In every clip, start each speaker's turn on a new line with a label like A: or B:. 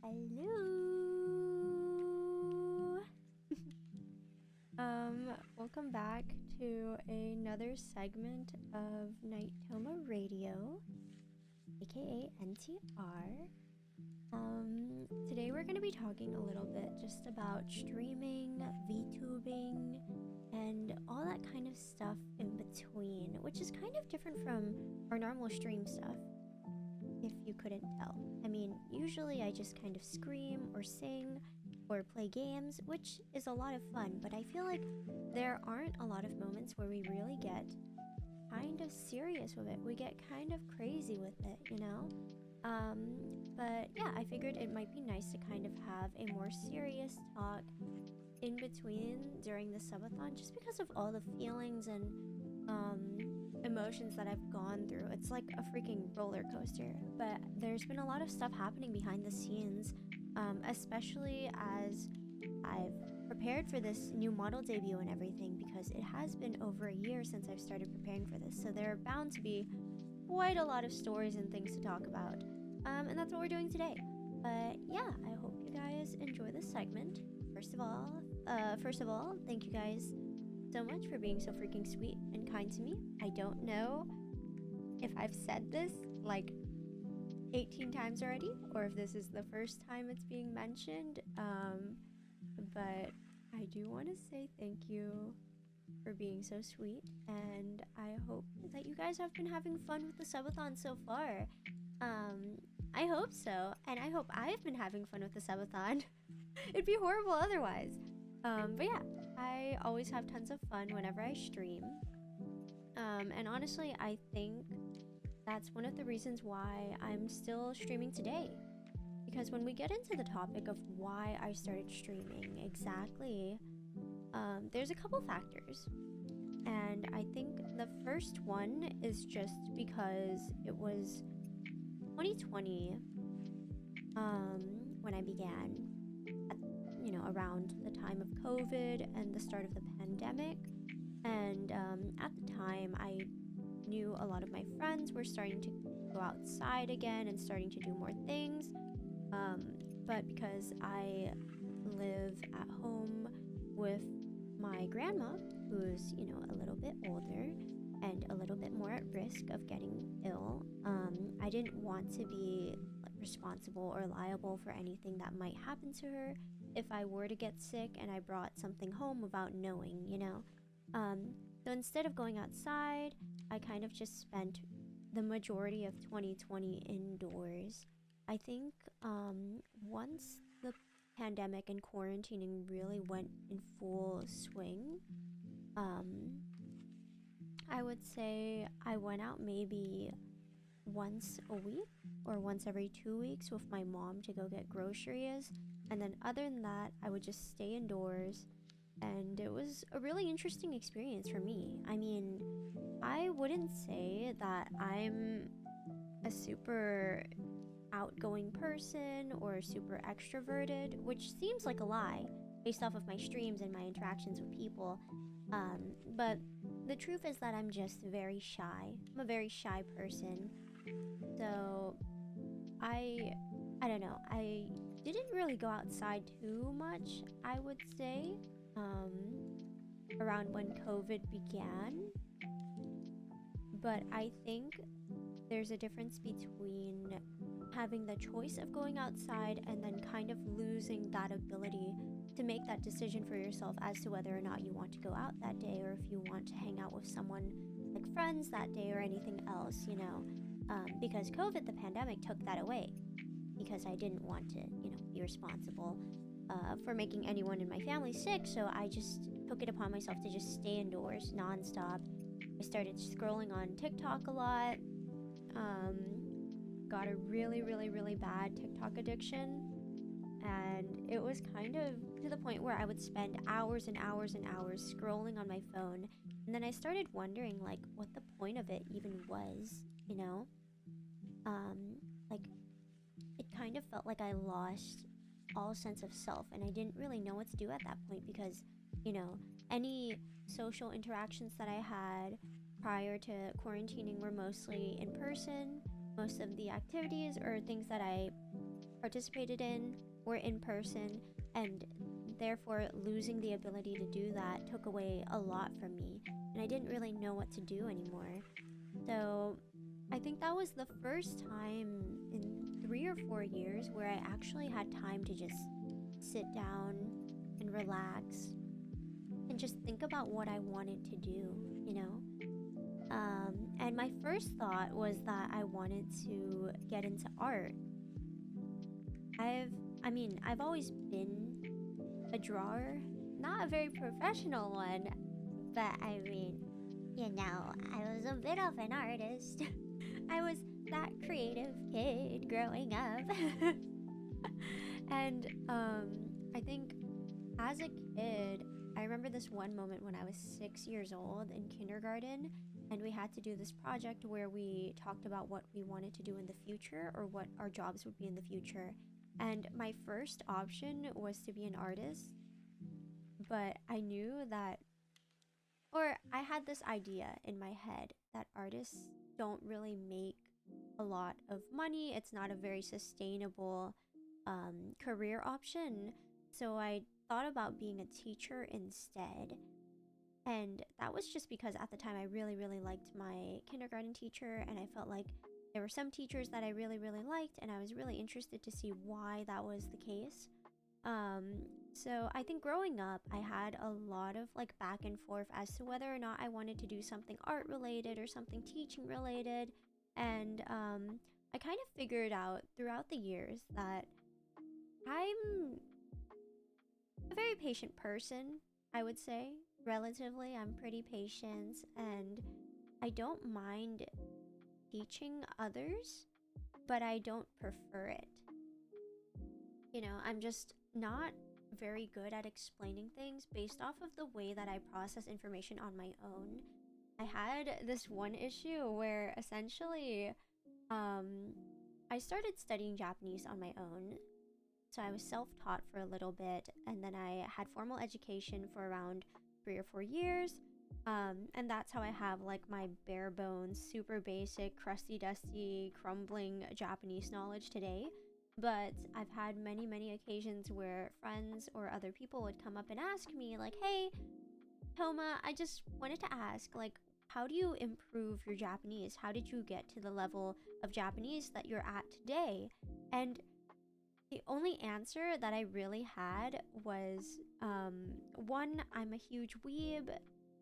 A: Hello. Welcome back to another segment of Night Toma Radio, aka NTR. Today we're going to be talking a little bit just about streaming, VTubing, and all that kind of stuff in between, which is kind of different from our normal stream stuff, if you couldn't tell. I mean, usually I just kind of scream or sing or play games, which is a lot of fun, but I feel like there aren't a lot of moments where we really get kind of serious with it. We get kind of crazy with it, you know? But yeah, I figured it might be nice to kind of have a more serious talk in between during the subathon, just because of all the feelings and emotions that I've gone through. It's like a freaking roller coaster, but there's been a lot of stuff happening behind the scenes, especially as I've prepared for this new model debut and everything, because it has been over a year since I've started preparing for this, so there are bound to be quite a lot of stories and things to talk about, and that's what we're doing today. But yeah, I hope you guys enjoy this segment. First of all, thank you guys so much for being so freaking sweet and kind to me. I don't know if I've said this like 18 times already, or if this is the first time it's being mentioned, but I do want to say thank you for being so sweet, and I hope that you guys have been having fun with the subathon so far. I hope so, and I hope I've been having fun with the subathon. It'd be horrible otherwise. But yeah, I always have tons of fun whenever I stream. And honestly, I think that's one of the reasons why I'm still streaming today. Because when we get into the topic of why I started streaming exactly, there's a couple factors. And I think the first one is just because it was 2020 when I began, around the time of COVID and the start of the pandemic. And at the time, I knew a lot of my friends were starting to go outside again and starting to do more things. But because I live at home with my grandma, who's, a little bit older and a little bit more at risk of getting ill, I didn't want to be responsible or liable for anything that might happen to her if I were to get sick and I brought something home without knowing, So instead of going outside, I kind of just spent the majority of 2020 indoors. I think once the pandemic and quarantining really went in full swing, I would say I went out maybe once a week or once every 2 weeks with my mom to go get groceries. And then other than that, I would just stay indoors. And it was a really interesting experience for me. I mean, I wouldn't say that I'm a super outgoing person or super extroverted, which seems like a lie based off of my streams and my interactions with people. But the truth is that I'm just very shy. I'm a very shy person. So I don't know. I didn't really go outside too much, I would say, around when COVID began. But I think there's a difference between having the choice of going outside and then kind of losing that ability to make that decision for yourself as to whether or not you want to go out that day, or if you want to hang out with someone like friends that day or anything else, because COVID, the pandemic, took that away because I didn't want to, be responsible for making anyone in my family sick. So I just took it upon myself to just stay indoors nonstop. I started scrolling on TikTok a lot. Got a really, really, really bad TikTok addiction. And it was kind of to the point where I would spend hours and hours and hours scrolling on my phone. And then I started wondering, what the point of it even was, it kind of felt like I lost all sense of self, and I didn't really know what to do at that point because, any social interactions that I had prior to quarantining were mostly in person. Most of the activities or things that I participated in were in person, and therefore losing the ability to do that took away a lot from me, and I didn't really know what to do anymore. So I think that was the first time in 3 or 4 years where I actually had time to just sit down and relax and just think about what I wanted to do, you know? And my first thought was that I wanted to get into art. I've always been a drawer, not a very professional one, but I was a bit of an artist. I was that creative kid growing up. And I think as a kid, I remember this one moment when I was 6 years old in kindergarten, and we had to do this project where we talked about what we wanted to do in the future or what our jobs would be in the future. And my first option was to be an artist, but I knew that, or I had this idea in my head that artists don't really make a lot of money. It's not a very sustainable career option. So I thought about being a teacher instead. And that was just because at the time I really, really liked my kindergarten teacher, and I felt like there were some teachers that I really, really liked, and I was really interested to see why that was the case. So I think growing up, I had a lot of like back and forth as to whether or not I wanted to do something art related or something teaching related. And I kind of figured out throughout the years that I'm a very patient person, I would say. Relatively, I'm pretty patient, and I don't mind teaching others, but I don't prefer it. You know, I'm just not very good at explaining things based off of the way that I process information on my own. I had this one issue where essentially I started studying Japanese on my own. So I was self-taught for a little bit, and then I had formal education for around 3 or 4 years. And that's how I have like my bare bones, super basic, crusty, dusty, crumbling Japanese knowledge today. But I've had many, many occasions where friends or other people would come up and ask me like, hey, Toma, I just wanted to ask, like, how do you improve your Japanese? How did you get to the level of Japanese that you're at today? And the only answer that I really had was, one, I'm a huge weeb.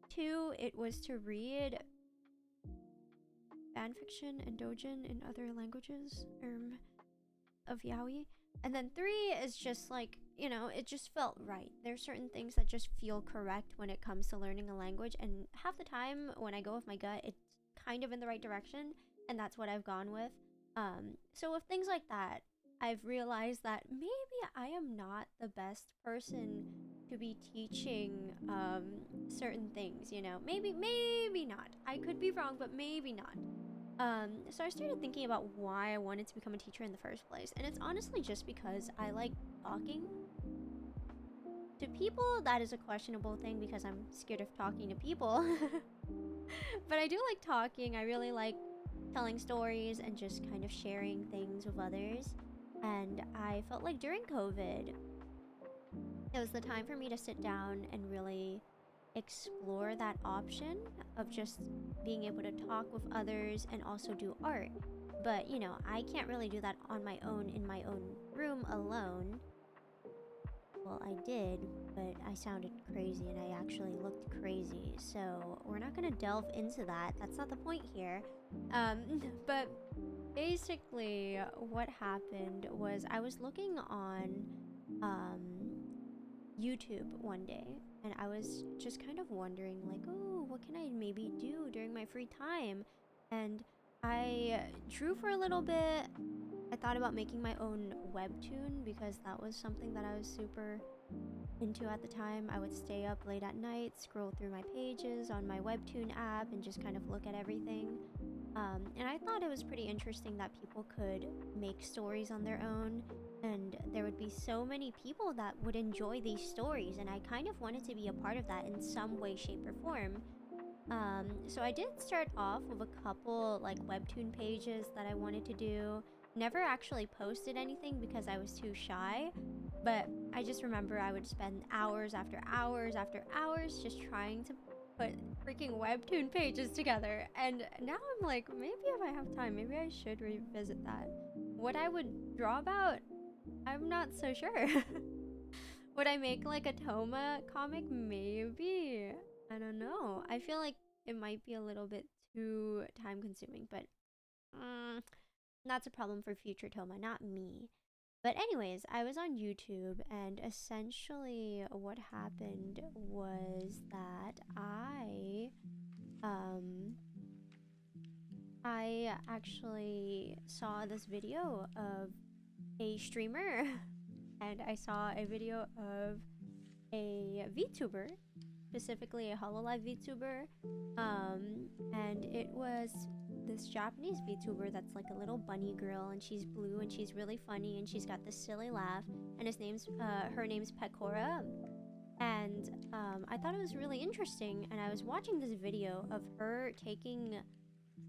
A: Two, it was to read fanfiction and doujin in other languages of yaoi. And then three is just like, you know, it just felt right. There's certain things that just feel correct when it comes to learning a language. And half the time when I go with my gut, it's kind of in the right direction. And that's what I've gone with. So with things like that, I've realized that maybe I am not the best person to be teaching certain things, you know. Maybe not. I could be wrong, but maybe not. So I started thinking about why I wanted to become a teacher in the first place, and it's honestly just because I like talking. To people, that is a questionable thing because I'm scared of talking to people. But I do like talking. I really like telling stories and just kind of sharing things with others. And I felt like during COVID, it was the time for me to sit down and really explore that option of just being able to talk with others and also do art. But, you know, I can't really do that on my own in my own room alone. Well, I did, but I sounded crazy and I actually looked crazy. So we're not going to delve into that. That's not the point here. But basically what happened was I was looking on YouTube one day, and I was just kind of wondering like, oh, what can I maybe do during my free time? And I drew for a little bit. I thought about making my own webtoon because that was something that I was super into at the time. I would stay up late at night, scroll through my pages on my webtoon app and just kind of look at everything. And I thought it was pretty interesting that people could make stories on their own, and there would be so many people that would enjoy these stories, and I kind of wanted to be a part of that in some way, shape, or form. So I did start off with a couple like webtoon pages that I wanted to do. never actually posted anything because I was too shy, but I just remember I would spend hours after hours after hours just trying to put freaking webtoon pages together. And now I'm like, maybe if I have time, maybe I should revisit that. What I would draw about, I'm not so sure. Would I make like a Toma comic? Maybe. I don't know. I feel like it might be a little bit too time consuming, but that's a problem for future Toma, not me. But anyways, I was on YouTube, and essentially what happened was that I actually saw this video of a streamer and I saw a video of a VTuber, specifically a Hololive VTuber, and it was this Japanese VTuber that's like a little bunny girl, and she's blue and she's really funny and she's got this silly laugh, and her name's Pekora, and I thought it was really interesting, and I was watching this video of her taking,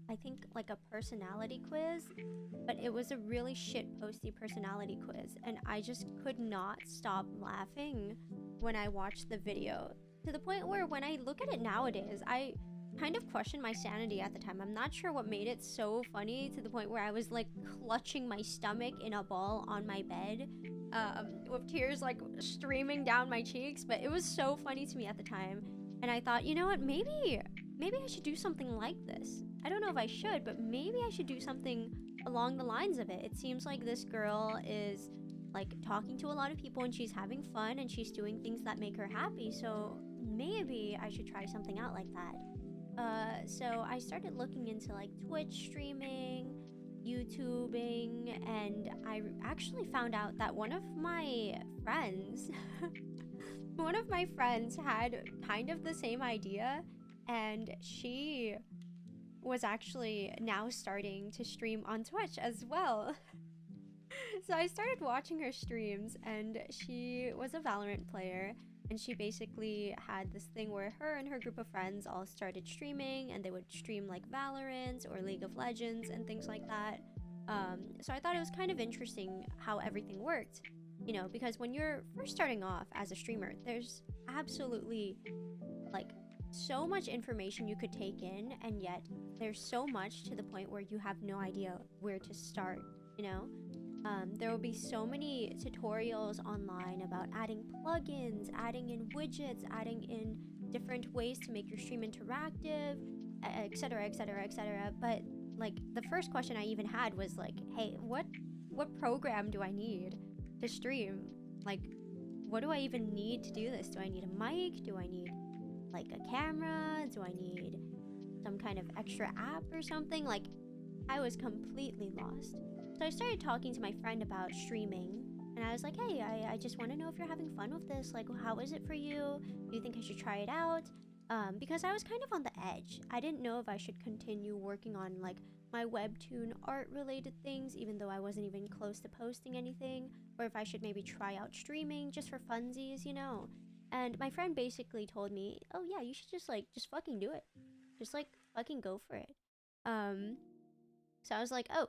A: I think, like a personality quiz, but it was a really shit-posty personality quiz, and I just could not stop laughing when I watched the video, to the point where when I look at it nowadays, I kind of question my sanity at the time. I'm not sure what made it so funny, to the point where I was like clutching my stomach in a ball on my bed, with tears like streaming down my cheeks, but it was so funny to me at the time, and I thought, you know what, maybe I should do something like this. I don't know if I should, but maybe I should do something along the lines of it. It seems like this girl is like talking to a lot of people and she's having fun and she's doing things that make her happy, so maybe I should try something out like that. So I started looking into like Twitch streaming, YouTubing, and I actually found out that one of my friends had kind of the same idea, and she was actually now starting to stream on Twitch as well. So I started watching her streams, and she was a Valorant player, and she basically had this thing where her and her group of friends all started streaming, and they would stream like Valorant or League of Legends and things like that. So I thought it was kind of interesting how everything worked, you know, because when you're first starting off as a streamer, there's absolutely like so much information you could take in, and yet there's so much to the point where you have no idea where to start, you know? There will be so many tutorials online about adding plugins, adding in widgets, adding in different ways to make your stream interactive, etc, etc, etc. But like the first question I even had was like, hey, what program do I need to stream? Like, what do I even need to do this? Do I need a mic? Do I need like a camera? Do I need some kind of extra app or something? Like, I was completely lost. So I started talking to my friend about streaming, and I was like, hey, I just want to know if you're having fun with this. Like, how is it for you? Do you think I should try it out? Because I was kind of on the edge. I didn't know if I should continue working on like my webtoon art related things, even though I wasn't even close to posting anything, or if I should maybe try out streaming just for funsies, you know? And my friend basically told me, oh yeah, you should just fucking do it. Just like fucking go for it. So I was like, oh,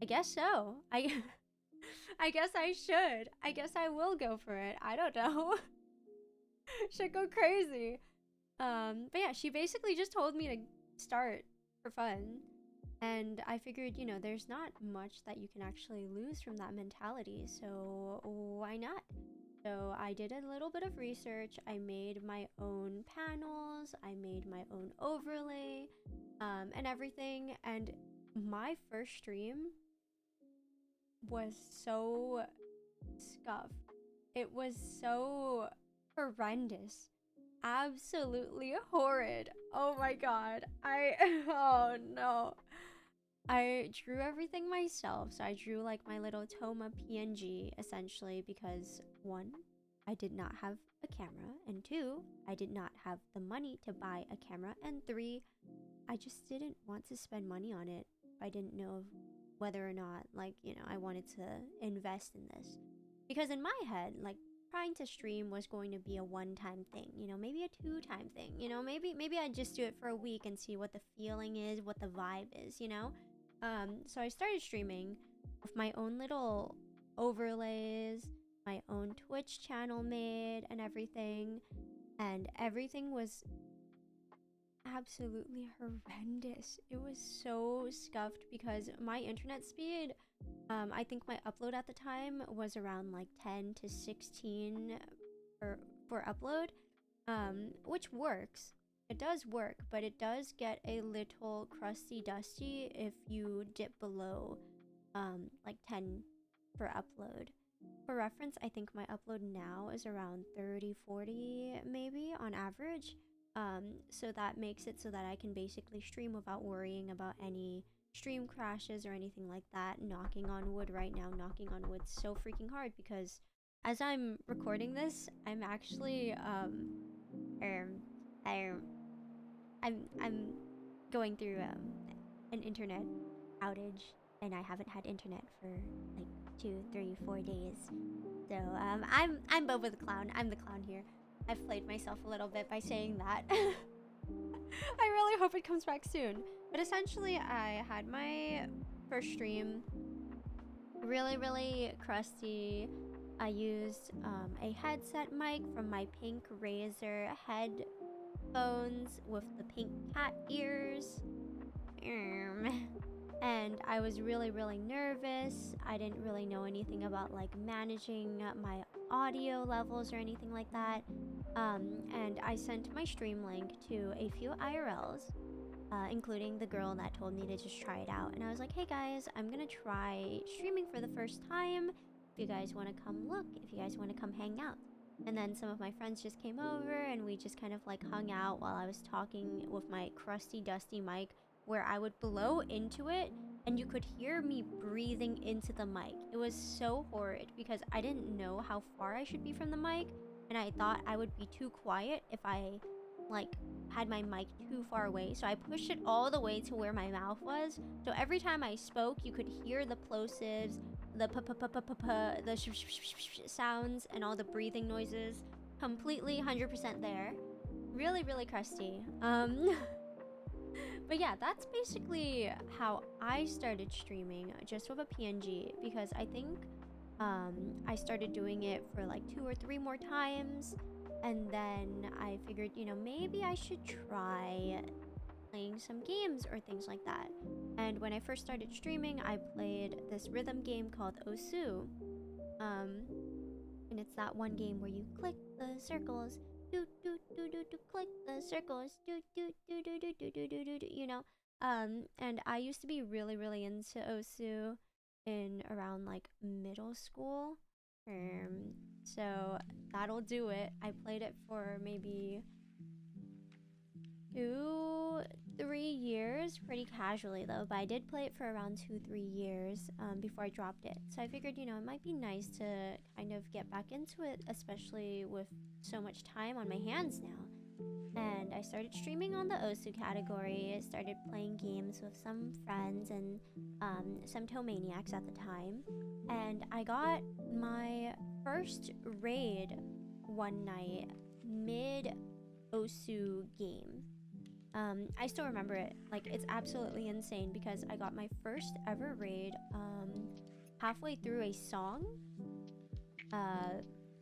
A: I guess so. I guess I should. I guess I will go for it. I don't know. Should go crazy. But yeah, she basically just told me to start for fun. And I figured, you know, there's not much that you can actually lose from that mentality, so why not? So I did a little bit of research. I made my own panels. I made my own overlay, and everything. And my first stream was so scuffed. It was so horrendous. Absolutely horrid. Oh my god. Oh no. I drew everything myself. So I drew like my little Toma PNG essentially because 1, I did not have a camera, and 2, I did not have the money to buy a camera, and 3, I just didn't want to spend money on it. I didn't know whether or not, like, you know, I wanted to invest in this. Because in my head, like, trying to stream was going to be a one-time thing, you know, maybe a 2-time thing, you know, maybe I'd just do it for a week and see what the feeling is, what the vibe is, you know? So I started streaming with my own little overlays, my own Twitch channel made and everything. And everything was absolutely horrendous. It was so scuffed because my internet speed, I think my upload at the time was around like 10 to 16 for upload, which works. It does work, but it does get a little crusty dusty if you dip below like 10 for upload. For reference, I think my upload now is around 30, 40 maybe on average. So that makes it so that I can basically stream without worrying about any stream crashes or anything like that. Knocking on wood right now, knocking on wood so freaking hard because as I'm recording this, I'm actually I'm going through an internet outage, and I haven't had internet for like 2, 3, 4 days. So I'm Boba the clown. I'm the clown here. I've played myself a little bit by saying that. I really hope it comes back soon. But essentially, I had my first stream really, really crusty. I used a headset mic from my pink Razer headphones with the pink cat ears. And I was really, really nervous. I didn't really know anything about like managing my audio levels or anything like that. And I sent my stream link to a few IRLs, including the girl that told me to just try it out. And I was like, hey guys, I'm gonna try streaming for the first time. If you guys want to come look, if you guys want to come hang out. And then some of my friends just came over and we just kind of like hung out while I was talking with my crusty, dusty mic, where I would blow into it and you could hear me breathing into the mic. It was so horrid because I didn't know how far I should be from the mic, and I thought I would be too quiet if I like had my mic too far away. So I pushed it all the way to where my mouth was. So every time I spoke, you could hear the plosives, the the sounds and all the breathing noises completely 100% there. Really, really crusty. But yeah, that's basically how I started streaming, just with a PNG, because I think I started doing it for like 2 or 3 more times, and then I figured, you know, maybe I should try playing some games or things like that. And when I first started streaming, I played this rhythm game called Osu. And it's that one game where you click the circles, do do do do do, click the circles, do do do do do do do do do, you know. And I used to be really, really into Osu in around like middle school. So that'll do it. I played it for maybe 2, 3 years, pretty casually though, but I did play it for around 2, 3 years before I dropped it. So I figured, you know, it might be nice to kind of get back into it, especially with so much time on my hands now. And I started streaming on the Osu category. I started playing games with some friends and some Tomaniacs at the time. And I got my first raid one night mid Osu game. I still remember it. Like, it's absolutely insane because I got my first ever raid halfway through a song.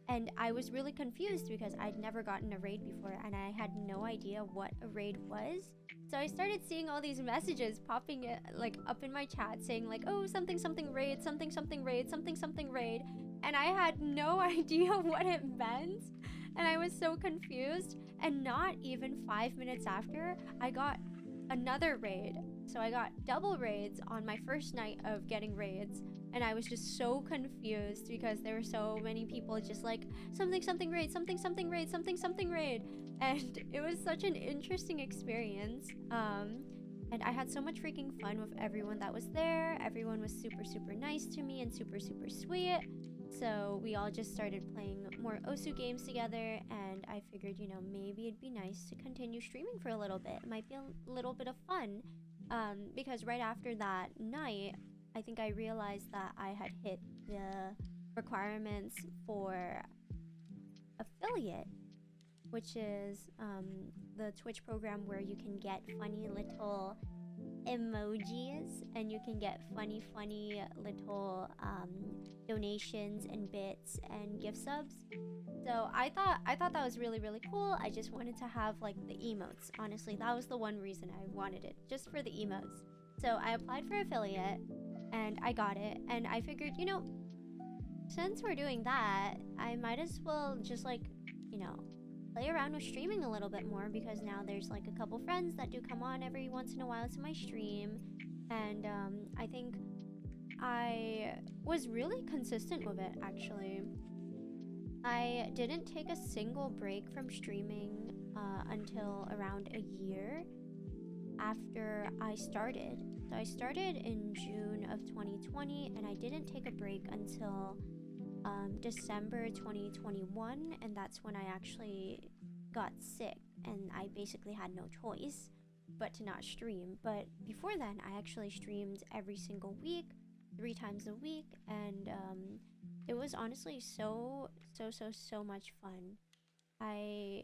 A: And I was really confused because I'd never gotten a raid before and I had no idea what a raid was. So I started seeing all these messages popping like up in my chat saying like, oh, something something raid, something something raid, something something raid. And I had no idea what it meant. And I was so confused. And not even 5 minutes after, I got another raid. So I got double raids on my first night of getting raids. And I was just so confused because there were so many people just like, something something raid, something something raid, something something raid. And it was such an interesting experience. And I had so much freaking fun with everyone that was there. Everyone was super, super nice to me and super, super sweet. So we all just started playing more Osu games together, and I figured, you know, maybe it'd be nice to continue streaming for a little bit. It might be a little bit of fun, because right after that night, I think I realized that I had hit the requirements for affiliate, which is the Twitch program where you can get funny little emojis, and you can get funny little donations and bits and gift subs. So I thought that was really cool. I just wanted to have like the emotes. Honestly, that was the one reason I wanted it, just for the emotes. So I applied for affiliate and I got it, and I figured, since we're doing that, I might as well just like, play around with streaming a little bit more, because now there's like a couple friends that do come on every once in a while to my stream, and I think I was really consistent with it actually. I didn't take a single break from streaming until around a year after I started. So I started in June of 2020, and I didn't take a break until December 2021, and that's when I actually got sick, and I basically had no choice but to not stream. But before then, I actually streamed every single week, 3 times a week, and it was honestly so much fun. I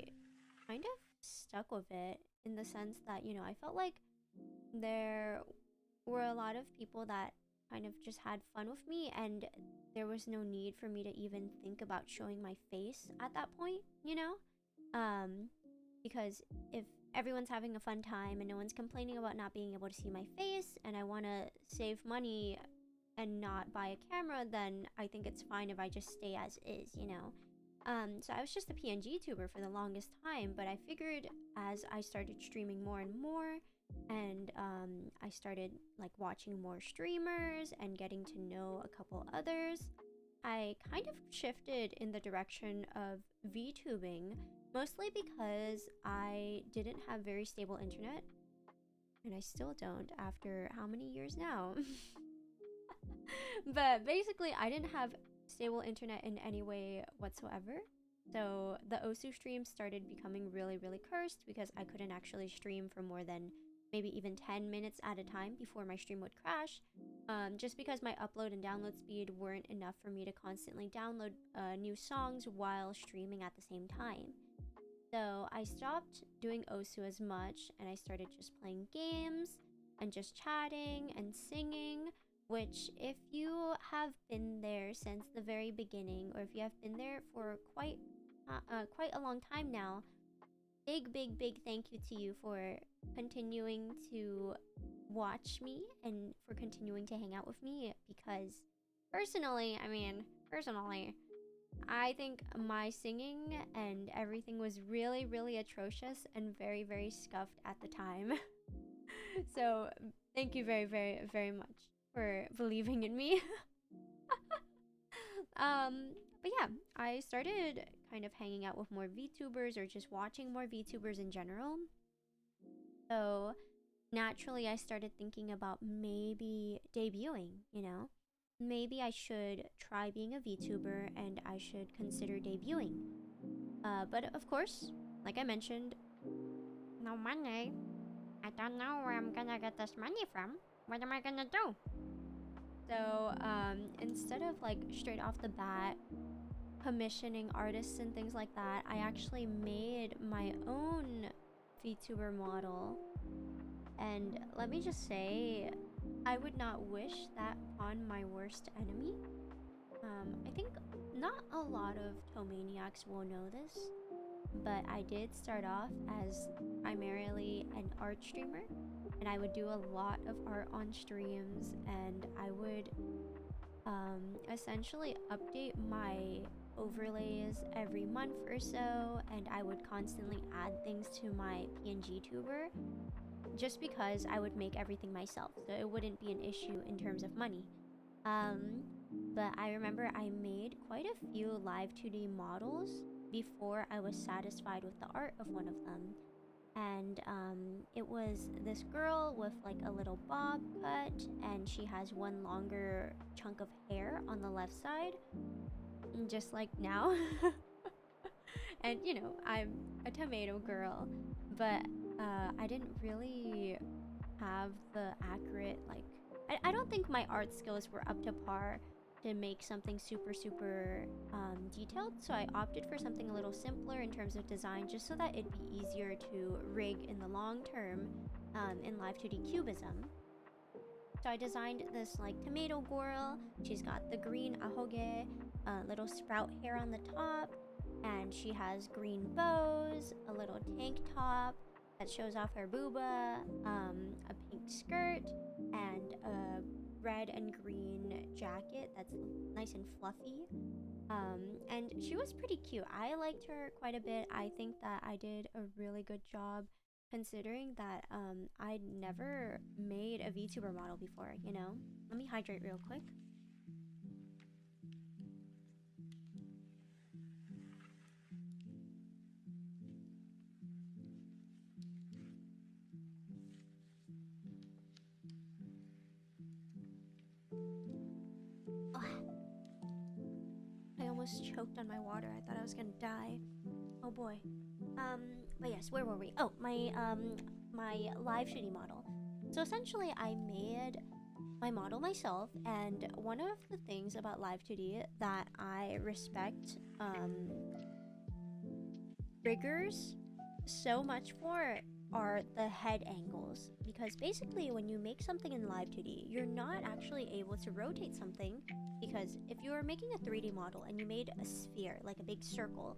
A: kind of stuck with it in the sense that, I felt like there were a lot of people that kind of just had fun with me, and there was no need for me to even think about showing my face at that point, because if everyone's having a fun time and no one's complaining about not being able to see my face, and I want to save money and not buy a camera, then I think it's fine if I just stay as is, So I was just a PNG tuber for the longest time, but I figured as I started streaming more and more, and I started like watching more streamers and getting to know a couple others, I kind of shifted in the direction of VTubing, mostly because I didn't have very stable internet, and I still don't after how many years now? But basically, I didn't have stable internet in any way whatsoever. So the Osu stream started becoming really cursed, because I couldn't actually stream for more than maybe even 10 minutes at a time before my stream would crash, just because my upload and download speed weren't enough for me to constantly download new songs while streaming at the same time. So I stopped doing Osu as much, and I started just playing games and just chatting and singing, which if you have been there since the very beginning, or if you have been there for quite a long time now, big thank you to you for continuing to watch me and for continuing to hang out with me, because personally, I think my singing and everything was really atrocious and very scuffed at the time. So thank you very much for believing in me. But yeah, I started kind of hanging out with more VTubers, or just watching more VTubers in general. So naturally, I started thinking about maybe debuting, Maybe I should try being a VTuber, and I should consider debuting. But of course, like I mentioned, no money. I don't know where I'm gonna get this money from. What am I gonna do? So instead of like straight off the bat commissioning artists and things like that, I actually made my own VTuber model. And let me just say, I would not wish that upon my worst enemy. I think not a lot of Tomaniacs will know this, but I did start off as primarily an art streamer, and I would do a lot of art on streams, and I would essentially update my overlays every month or so, and I would constantly add things to my PNG tuber, just because I would make everything myself, so it wouldn't be an issue in terms of money. But I remember I made quite a few live 2D models before I was satisfied with the art of one of them. And it was this girl with like a little bob cut, and she has one longer chunk of hair on the left side, just like now. And I'm a tomato girl, but I didn't really have the accurate, like, I don't think my art skills were up to par to make something super detailed, so I opted for something a little simpler in terms of design, just so that it'd be easier to rig in the long term in Live 2D Cubism. So I designed this like tomato girl. She's got the green ahoge, little sprout hair on the top, and she has green bows, a little tank top that shows off her booba, a pink skirt, and a red and green jacket that's nice and fluffy. And she was pretty cute. I liked her quite a bit. I think that I did a really good job considering that I'd never made a VTuber model before, you know? Let me hydrate real quick. I almost choked on my water. I thought I was gonna die. Oh boy. But yes, where were we? Oh, my live shooting model. So essentially I made my model myself, and one of the things about Live 2D that I respect riggers so much for are the head angles, because basically when you make something in Live 2D, you're not actually able to rotate something, because if you were making a 3D model and you made a sphere, like a big circle,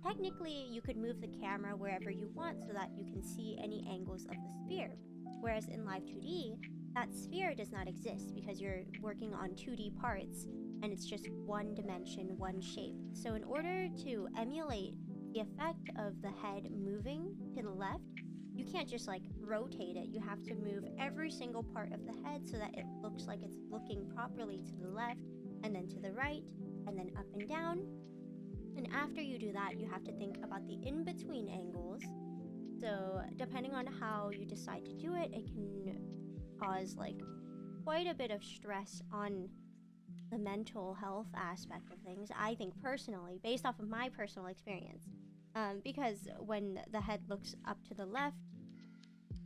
A: technically you could move the camera wherever you want so that you can see any angles of the sphere. Whereas in Live 2D, that sphere does not exist because you're working on 2D parts and it's just one dimension, one shape. So in order to emulate the effect of the head moving to the left, you can't just like rotate it. You have to move every single part of the head so that it looks like it's looking properly to the left and then to the right and then up and down. And after you do that, you have to think about the in-between angles. So depending on how you decide to do it, it can cause like quite a bit of stress on the mental health aspect of things, I think personally, based off of my personal experience. Because when the head looks up to the left,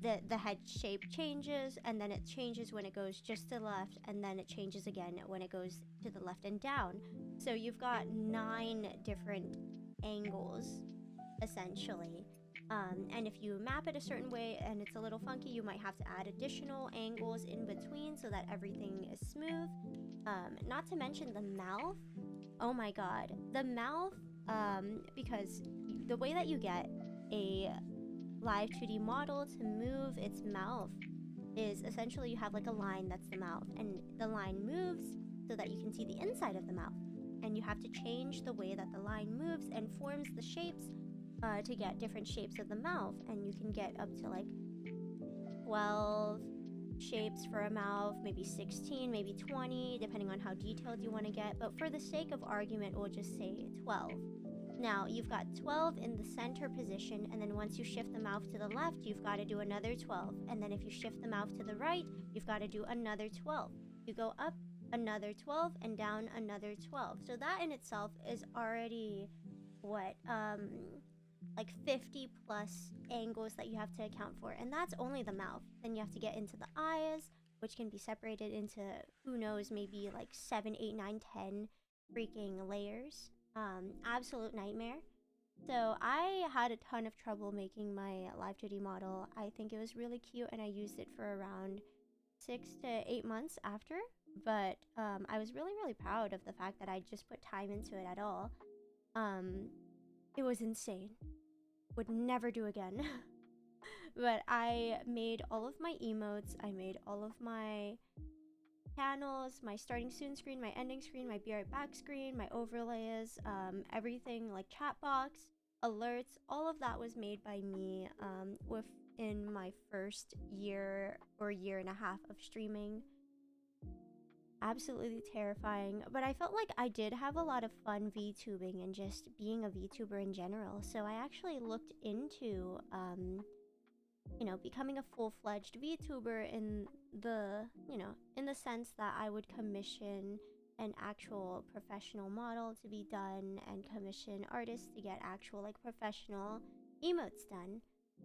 A: the head shape changes, and then it changes when it goes just to the left, and then it changes again when it goes to the left and down. So you've got 9 different angles, essentially. And if you map it a certain way and it's a little funky, you might have to add additional angles in between so that everything is smooth. Not to mention the mouth. Oh my god. The mouth, because the way that you get a live 2D model to move its mouth is essentially you have like a line that's the mouth, and the line moves so that you can see the inside of the mouth. And you have to change the way that the line moves and forms the shapes to get different shapes of the mouth. And you can get up to like 12 shapes for a mouth, maybe 16, maybe 20, depending on how detailed you want to get. But for the sake of argument, we'll just say 12. Now, you've got 12 in the center position, and then once you shift the mouth to the left, you've got to do another 12. And then if you shift the mouth to the right, you've got to do another 12. You go up another 12 and down another 12. So that in itself is already, what, like 50 plus angles that you have to account for. And that's only the mouth. Then you have to get into the eyes, which can be separated into, who knows, maybe like 7, 8, 9, 10 freaking layers. Absolute nightmare. So I had a ton of trouble making my live 2D model. I think it was really cute, and I used it for around 6 to 8 months after. But I was really proud of the fact that I just put time into it at all. It was insane. Would never do again. But I made all of my emotes, I made all of my panels, my starting soon screen, my ending screen, my be right back screen, my overlays, everything like chat box, alerts, all of that was made by me within my first year or year and a half of streaming. Absolutely terrifying, but I felt like I did have a lot of fun VTubing and just being a VTuber in general. So I actually looked into becoming a full-fledged VTuber in the sense that I would commission an actual professional model to be done and commission artists to get actual like professional emotes done.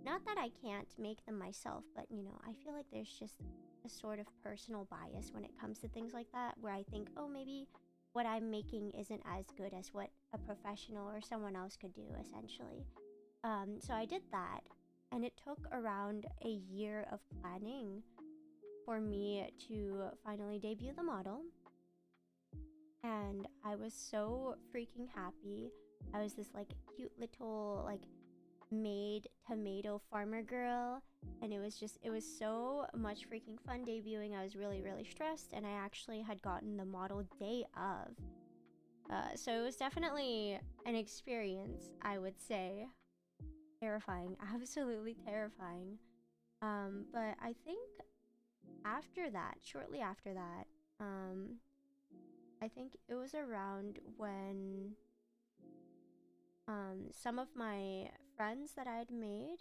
A: not that I can't make them myself, but I feel like there's just a sort of personal bias when it comes to things like that, where I think, oh, maybe what I'm making isn't as good as what a professional or someone else could do, essentially. So I did that, and it took around a year of planning for me to finally debut the model. And I was so freaking happy. I was this like cute little like made tomato farmer girl, and it was so much freaking fun debuting. I was really, really stressed, and I actually had gotten the model day of. So it was definitely an experience, I would say. Terrifying, absolutely terrifying. But I think after that, shortly after that, I think it was around when some of my friends that I had made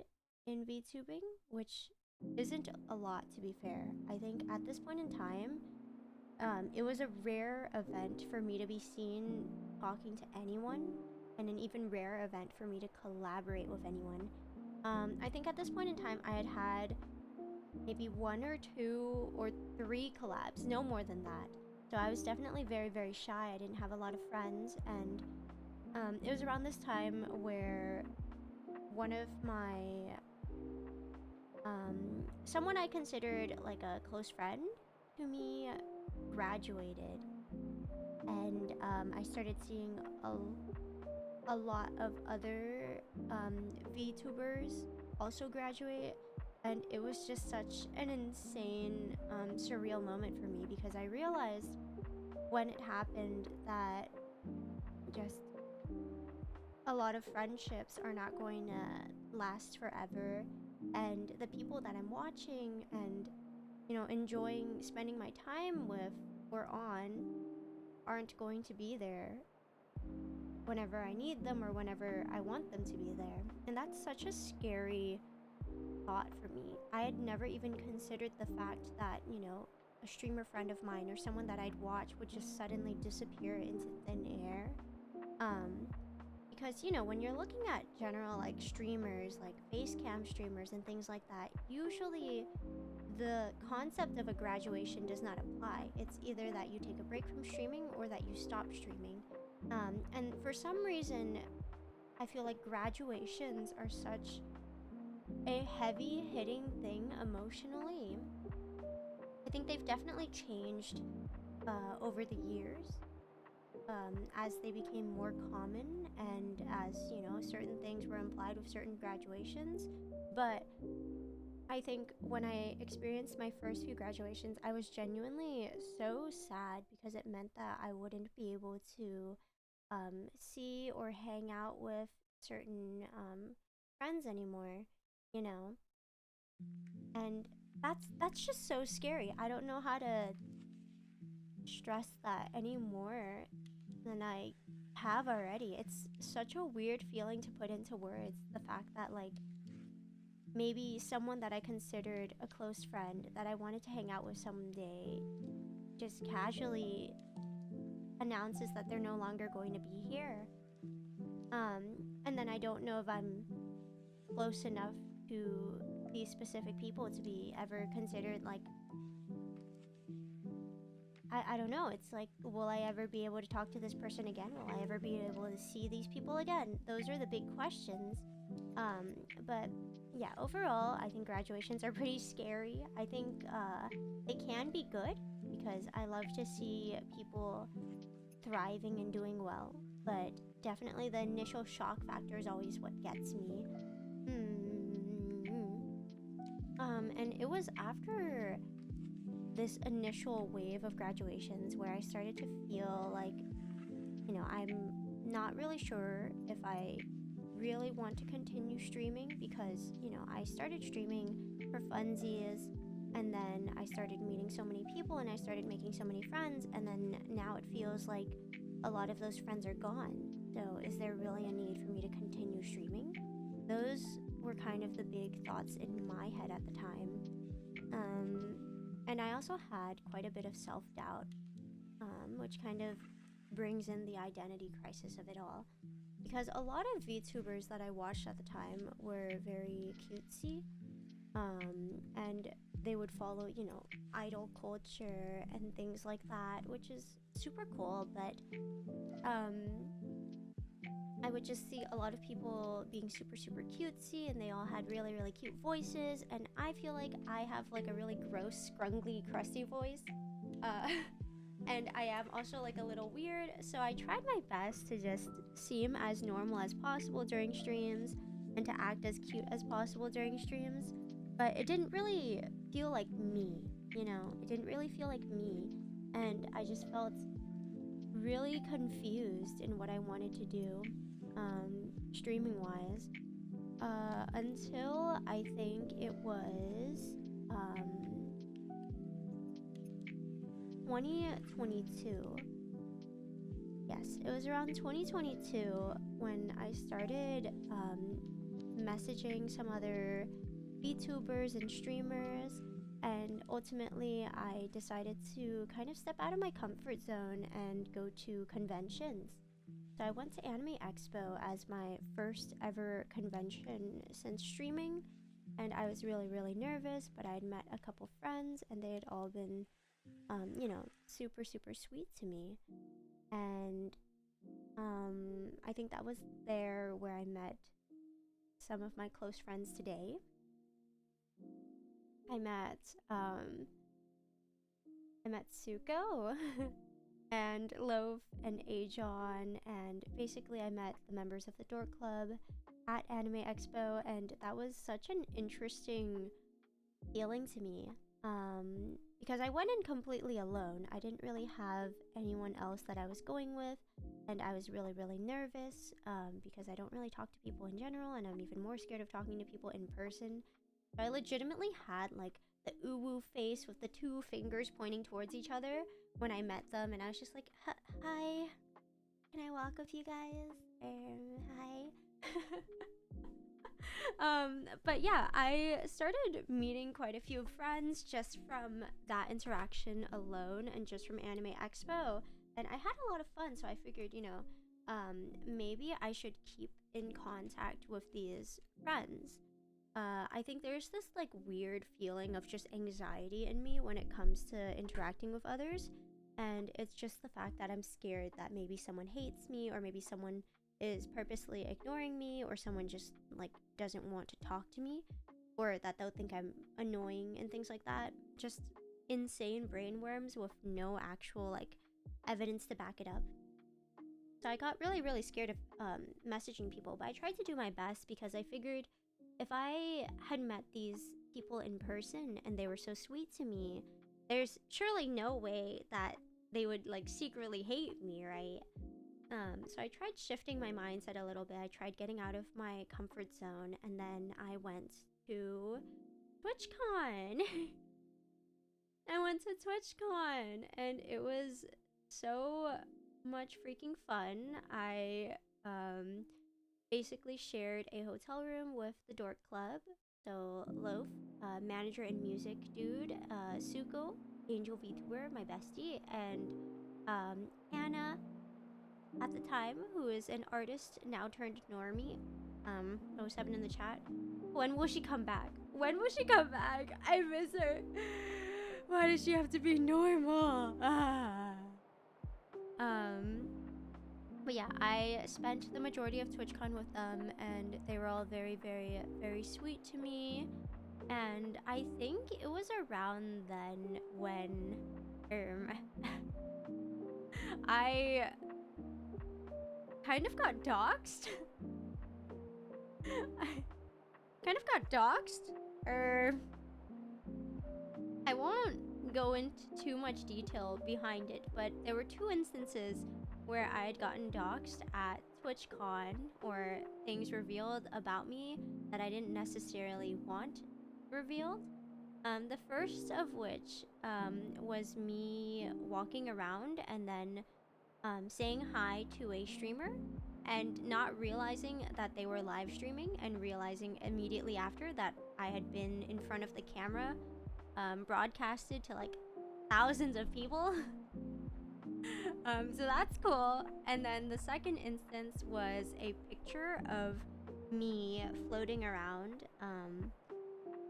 A: in VTubing, which isn't a lot to be fair. I think at this point in time, it was a rare event for me to be seen talking to anyone, and an even rarer event for me to collaborate with anyone. I think at this point in time, I had had maybe 1 or 2 or 3 collabs, no more than that. So I was definitely very, very shy. I didn't have a lot of friends, and it was around this time where one of my someone I considered like a close friend to me graduated, and I started seeing a lot of other VTubers also graduate, and it was just such an insane, surreal moment for me, because I realized when it happened that just a lot of friendships are not going to last forever, and the people that I'm watching and enjoying spending my time with or on aren't going to be there whenever I need them or whenever I want them to be there. And that's such a scary thought for me. I had never even considered the fact that, a streamer friend of mine or someone that I'd watch would just suddenly disappear into thin air. Because, when you're looking at general like streamers, like face cam streamers and things like that, usually the concept of a graduation does not apply. It's either that you take a break from streaming or that you stop streaming. And for some reason, I feel like graduations are such a heavy hitting thing emotionally. I think they've definitely changed over the years, as they became more common, and as certain things were implied with certain graduations. But I think when I experienced my first few graduations, I was genuinely so sad, because it meant that I wouldn't be able to see or hang out with certain friends anymore, you know? And that's just so scary. I don't know how to stress that any more than I have already. It's such a weird feeling to put into words. The fact that, like, maybe someone that I considered a close friend that I wanted to hang out with someday just casually announces that they're no longer going to be here. And then I don't know if I'm close enough to these specific people to be ever considered like, I don't know. It's like, will I ever be able to talk to this person again? Will I ever be able to see these people again? Those are the big questions. But yeah, overall, I think graduations are pretty scary. I think they can be good, because I love to see people thriving and doing well. But definitely the initial shock factor is always what gets me. And it was after this initial wave of graduations where I started to feel like, I'm not really sure if I really want to continue streaming, because, I started streaming for funsies, and then I started meeting so many people, and I started making so many friends, and then now it feels like a lot of those friends are gone. So is there really a need for me to continue streaming? Those were kind of the big thoughts in my head at the time. And I also had quite a bit of self-doubt, which kind of brings in the identity crisis of it all. because a lot of VTubers that I watched at the time were very cutesy, and they would follow, you know, idol culture and things like that, which is super cool. But um, I would just see a lot of people being super, super cutesy, and they all had really, really cute voices. And I feel like I have like a really gross, scrungly, crusty voice. Uh, and I am also like a little weird. So I tried my best to just seem as normal as possible during streams and to act as cute as possible during streams. But it didn't really feel like me, you know? It didn't really feel like me. And I just felt really confused in what I wanted to do, streaming wise, until I think it was 2022. Yes, it was around 2022 when I started messaging some other VTubers and streamers, and ultimately I decided to kind of step out of my comfort zone and go to conventions. So I went to Anime Expo as my first ever convention since streaming, and I was really, really nervous, but I had met a couple friends and they had all been, you know, super, super sweet to me. And I think that was there where I met some of my close friends today. I met Suko and Loaf and Ajon, and basically I met the members of the Dork Club at Anime Expo, and that was such an interesting feeling to me, because I went in completely alone. I didn't really have anyone else that I was going with, and I was really, really nervous, because I don't really talk to people in general, and I'm even more scared of talking to people in person. So I legitimately had like the uwu face with the two fingers pointing towards each other when I met them, and I was just like, hi, can I walk with you guys? Hi. But yeah, I started meeting quite a few friends just from that interaction alone and just from Anime Expo, and I had a lot of fun. So I figured, you know, maybe I should keep in contact with these friends. I think there's this like weird feeling of just anxiety in me when it comes to interacting with others, and it's just the fact that I'm scared that maybe someone hates me, or maybe someone is purposely ignoring me, or someone just like doesn't want to talk to me, or that they'll think I'm annoying and things like that. Just insane brain worms with no actual like evidence to back it up. So I got really, really scared of messaging people, but I tried to do my best because I figured if I had met these people in person and they were so sweet to me, there's surely no way that they would like secretly hate me, right? So I tried shifting my mindset a little bit. I tried getting out of my comfort zone, and then I went to TwitchCon. I went to TwitchCon, and it was so much freaking fun. I basically shared a hotel room with the Dork Club. So Loaf, manager and music dude, Suko, Angel VTuber, my bestie, and Anna at the time, who is an artist now turned normie. 07 in the chat. When will she come back? When will she come back? I miss her. Why does she have to be normal? But yeah, I spent the majority of TwitchCon with them, and they were all very, very, very sweet to me. And I think it was around then when I kind of got doxxed. I kind of got doxxed. I won't go into too much detail behind it, but there were two instances where I had gotten doxxed at TwitchCon, or things revealed about me that I didn't necessarily want revealed. The first of which was me walking around and then saying hi to a streamer and not realizing that they were live streaming, and realizing immediately after that I had been in front of the camera, broadcasted to like thousands of people. So that's cool. And then the second instance was a picture of me floating around.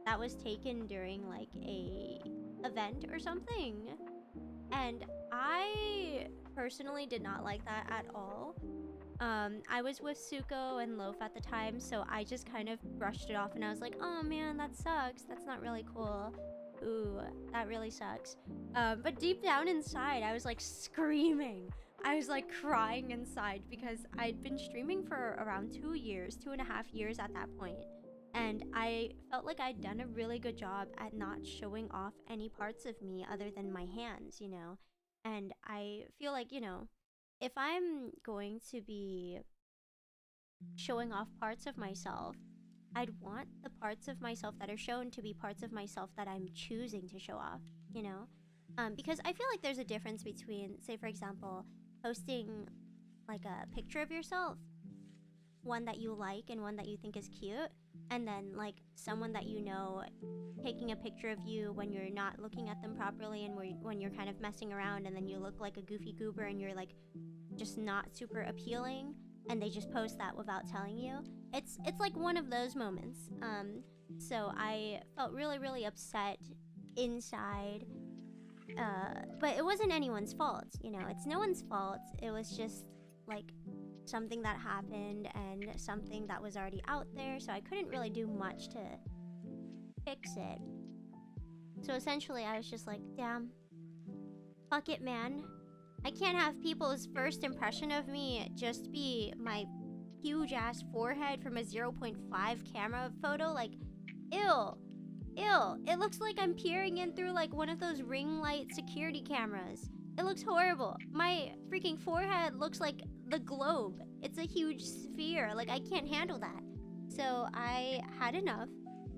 A: That was taken during like a event or something. And I personally did not like that at all. I was with Suko and Loaf at the time, so I just kind of brushed it off and I was like, oh man, that sucks. That's not really cool. Ooh, that really sucks. But deep down inside, I was like screaming. I was like crying inside because I'd been streaming for around 2 years, 2.5 years at that point. And I felt like I'd done a really good job at not showing off any parts of me other than my hands, you know? And I feel like, you know, if I'm going to be showing off parts of myself, I'd want the parts of myself that are shown to be parts of myself that I'm choosing to show off, you know? Because I feel like there's a difference between, say, for example, posting like a picture of yourself, one that you like and one that you think is cute, and then like someone that you know taking a picture of you when you're not looking at them properly and when you're kind of messing around and then you look like a goofy goober and you're like just not super appealing and they just post that without telling you. It's like one of those moments. So I felt really upset inside. But it wasn't anyone's fault, you know. It's no one's fault. It was just like something that happened and something that was already out there, so I couldn't really do much to fix it. So essentially I was just like, damn, fuck it, man. I can't have people's first impression of me just be my huge ass forehead from a 0.5 camera photo. Like, ew. It looks like I'm peering in through like one of those ring light security cameras. It looks horrible. My freaking forehead looks like the globe. It's a huge sphere. Like, I can't handle that. So I had enough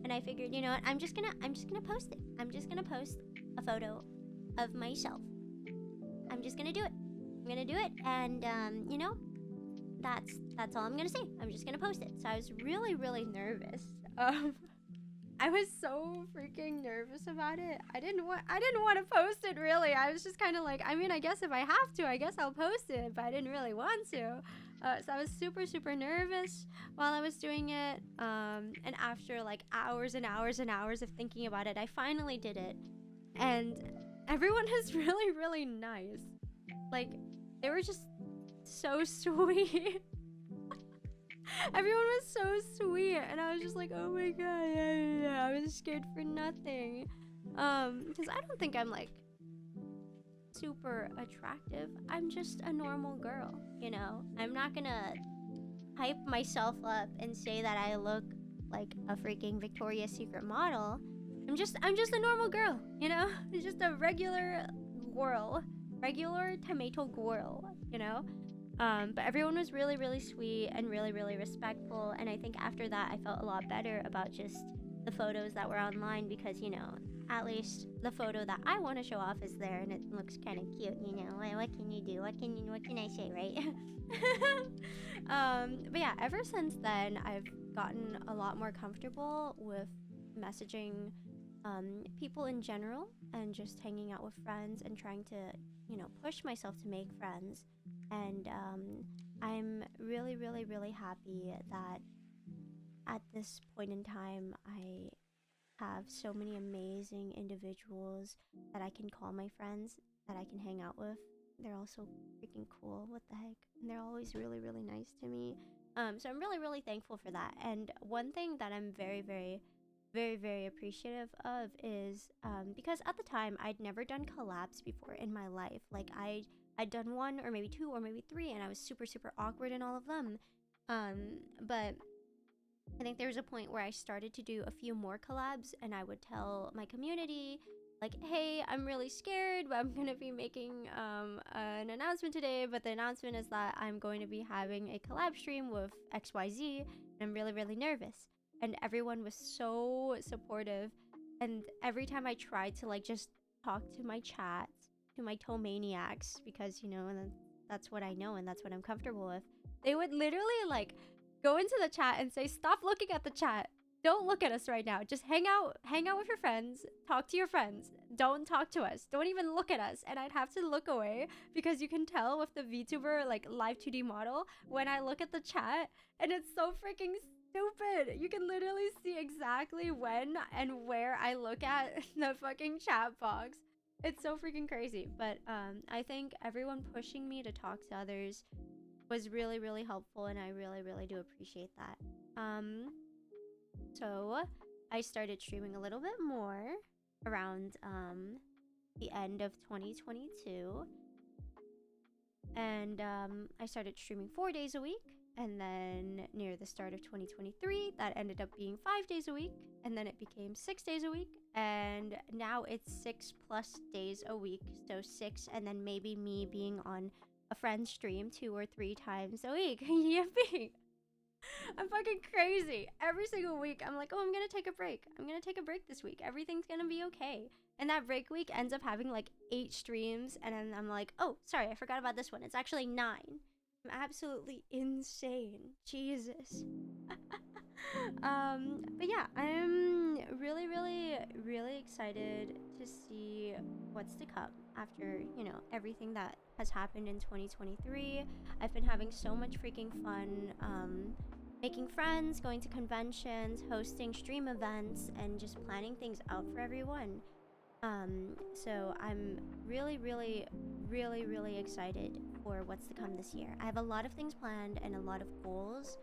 A: and I figured, you know what, I'm just gonna post it. I'm just gonna post a photo of myself. I'm just gonna do it. I'm gonna do it, and you know, that's all I'm gonna say. I'm just gonna post it. So I was really nervous. I was so freaking nervous about it. I didn't want to post it, really. I was just kind of like, I mean, I guess if I have to, I guess I'll post it, but I didn't really want to. So I was super nervous while I was doing it. And after like hours and hours of thinking about it, I finally did it. And everyone was really nice. Like, they were just so sweet. Everyone was so sweet, and I was just like, oh my god, yeah. I was scared for nothing. Because I don't think I'm like super attractive. I'm just a normal girl, you know? I'm not gonna hype myself up and say that I look like a freaking Victoria's Secret model. I'm just a normal girl, you know? It's just a regular tomato girl, you know? But everyone was really sweet and really respectful, and I think after that I felt a lot better about just the photos that were online, because, you know, at least the photo that I want to show off is there and it looks kind of cute, you know. What can you do? What can I say, right? But yeah, ever since then I've gotten a lot more comfortable with messaging people in general and just hanging out with friends and trying to, you know, push myself to make friends. And I'm really happy that at this point in time I have so many amazing individuals that I can call my friends, that I can hang out with. They're all so freaking cool. What the heck? And they're always really nice to me. So I'm really thankful for that. And one thing that I'm very appreciative of is because at the time I'd never done collabs before in my life. Like, I'd done one or maybe two or maybe three, and I was super awkward in all of them. But I think there was a point where I started to do a few more collabs, and I would tell my community, like, hey, I'm really scared, but I'm gonna be making an announcement today. But the announcement is that I'm going to be having a collab stream with XYZ, and I'm really nervous. And everyone was so supportive. And every time I tried to like just talk to my chat, to my Tomaniacs, because, you know, and that's what I know and that's what I'm comfortable with, they would literally like go into the chat and say, stop looking at the chat. don't look at us right now. Just hang out with your friends, talk to your friends. Don't talk to us. Don't even look at us. And I'd have to look away because you can tell with the VTuber like live 2D model when I look at the chat, and it's so freaking stupid. You can literally see exactly when and where I look at the fucking chat box. It's so freaking crazy. But I think everyone pushing me to talk to others was really, really helpful, and I really, really do appreciate that. So I started streaming a little bit more around the end of 2022, and I started streaming 4 days a week, and then near the start of 2023 that ended up being 5 days a week, and then it became 6 days a week, and now it's 6+ days a week. So 6, and then maybe me being on a friend's stream 2 or 3 times a week. Yippee! I'm fucking crazy. Every single week, I'm like, oh, I'm gonna take a break. I'm gonna take a break this week. Everything's gonna be okay. And that break week ends up having like 8 streams, and then I'm like, oh, sorry, I forgot about this one. It's actually 9. I'm absolutely insane. Jesus. But yeah, I'm really, really, really excited to see what's to come after, you know, everything that has happened in 2023. I've been having so much freaking fun, making friends, going to conventions, hosting stream events, and just planning things out for everyone. So I'm really, really, really, really excited for what's to come this year. I have a lot of things planned and a lot of goals.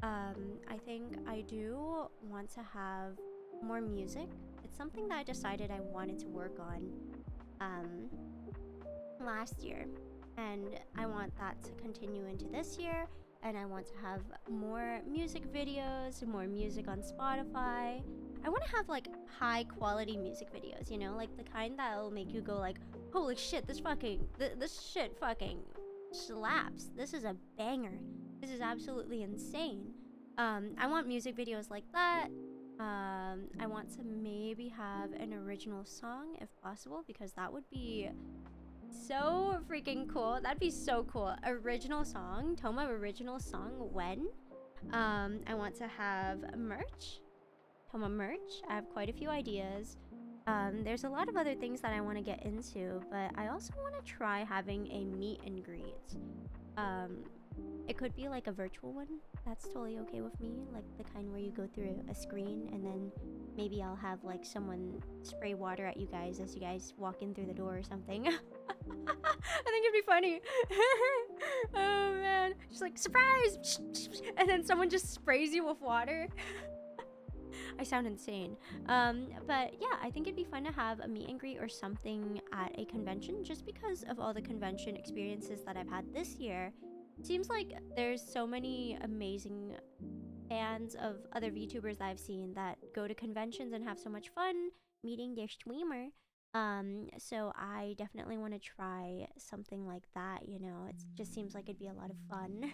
A: I think I do want to have more music. It's something that I decided I wanted to work on last year, and I want that to continue into this year. And I want to have more music videos, more music on Spotify. I want to have like high quality music videos, you know, like the kind that'll make you go like, holy shit, this shit fucking slaps. This is a banger. This is absolutely insane. I want music videos like that. I want to maybe have an original song if possible, because that would be so freaking cool. That'd be so cool. Original song, Toma original song when? I want to have merch. Toma merch. I have quite a few ideas. There's a lot of other things that I want to get into, but I also want to try having a meet and greet. It could be like a virtual one. That's totally okay with me. Like the kind where you go through a screen, and then maybe I'll have like someone spray water at you guys as you guys walk in through the door or something. I think it'd be funny. Oh man, just like surprise, and then someone just sprays you with water. I sound insane. But yeah, I think it'd be fun to have a meet and greet or something at a convention, just because of all the convention experiences that I've had this year. Seems like there's so many amazing fans of other VTubers that I've seen that go to conventions and have so much fun meeting their streamer. So I definitely want to try something like that, you know. It just seems like it'd be a lot of fun.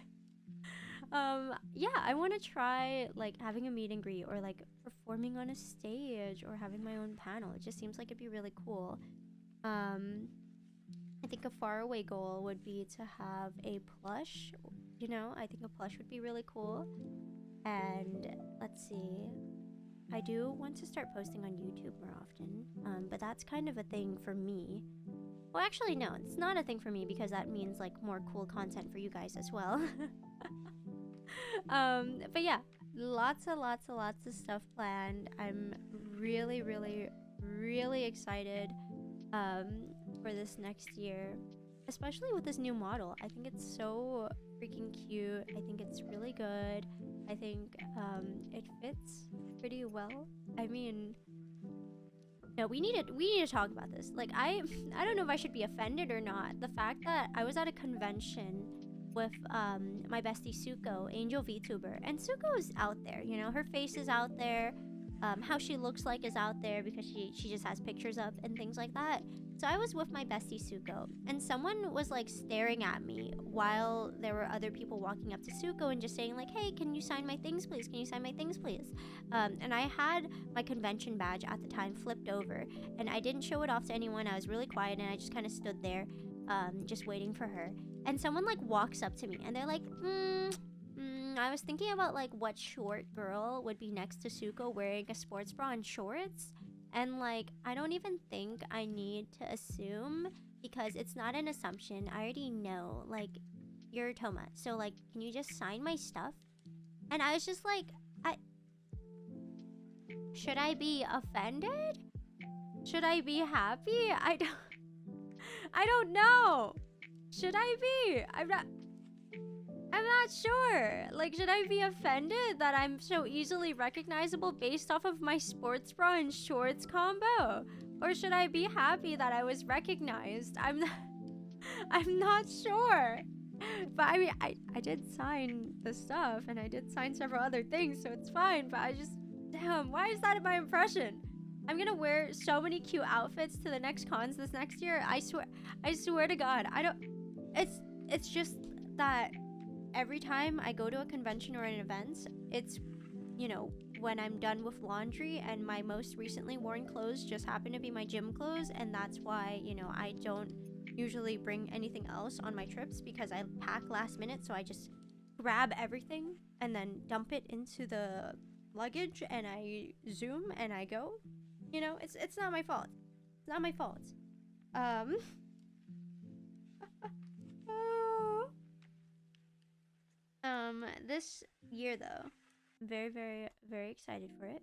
A: Yeah, I want to try like having a meet and greet, or like performing on a stage, or having my own panel. It just seems like it'd be really cool. I think a faraway goal would be to have a plush, you know. I think a plush would be really cool. And let's see, I do want to start posting on YouTube more often, but that's kind of a thing for me. Well, actually, no, it's not a thing for me, because that means like more cool content for you guys as well. But yeah, lots of stuff planned. I'm really, really, really excited for this next year, especially with this new model. I think it's so freaking cute. I think it's really good. I think it fits pretty well. I mean, no, we need to talk about this. Like, I don't know if I should be offended or not. The fact that I was at a convention with my bestie Suko, Angel VTuber, and Suko is out there, you know, her face is out there. How she looks like is out there, because she just has pictures up and things like that. So I was with my bestie Suko, and someone was like staring at me while there were other people walking up to Suko and just saying like, hey, can you sign my things please? Can you sign my things please? And I had my convention badge at the time flipped over, and I didn't show it off to anyone. I was really quiet, and I just kind of stood there just waiting for her. And someone like walks up to me, and they're like, I was thinking about like what short girl would be next to Suko wearing a sports bra and shorts. And like, I don't even think I need to assume because it's not an assumption. I already know, like, you're Toma. So like, can you just sign my stuff? And I was just like, should I be offended? Should I be happy? I don't know. Should I be? I'm not sure. Like, should I be offended that I'm so easily recognizable based off of my sports bra and shorts combo? Or should I be happy that I was recognized? I'm not sure. But I mean, I did sign the stuff and I did sign several other things, so it's fine. But I just, damn, why is that my impression? I'm gonna wear so many cute outfits to the next cons this next year. I swear to God, it's just that every time I go to a convention or an event, it's, you know, when I'm done with laundry and my most recently worn clothes just happen to be my gym clothes, and that's why, you know, I don't usually bring anything else on my trips because I pack last minute, so I just grab everything and then dump it into the luggage and I zoom and I go. You know, it's not my fault. It's not my fault. This year though, I'm very, very, very excited for it.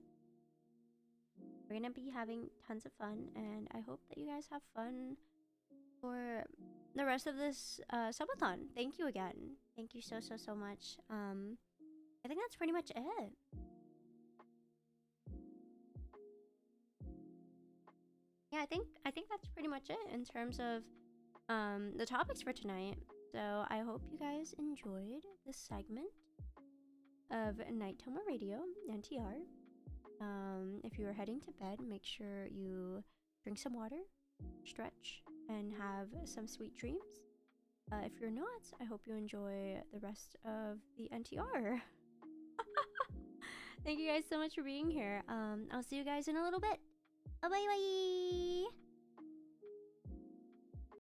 A: We're gonna be having tons of fun, and I hope that you guys have fun for the rest of this subathon. Thank you again. Thank you so, so, so much. I think that's pretty much it. Yeah, I think that's pretty much it in terms of the topics for tonight. So I hope you guys enjoyed this segment of Night Toma Radio, NTR. If you are heading to bed, make sure you drink some water, stretch, and have some sweet dreams. If you're not, I hope you enjoy the rest of the NTR. Thank you guys so much for being here. I'll see you guys in a little bit. Bye bye.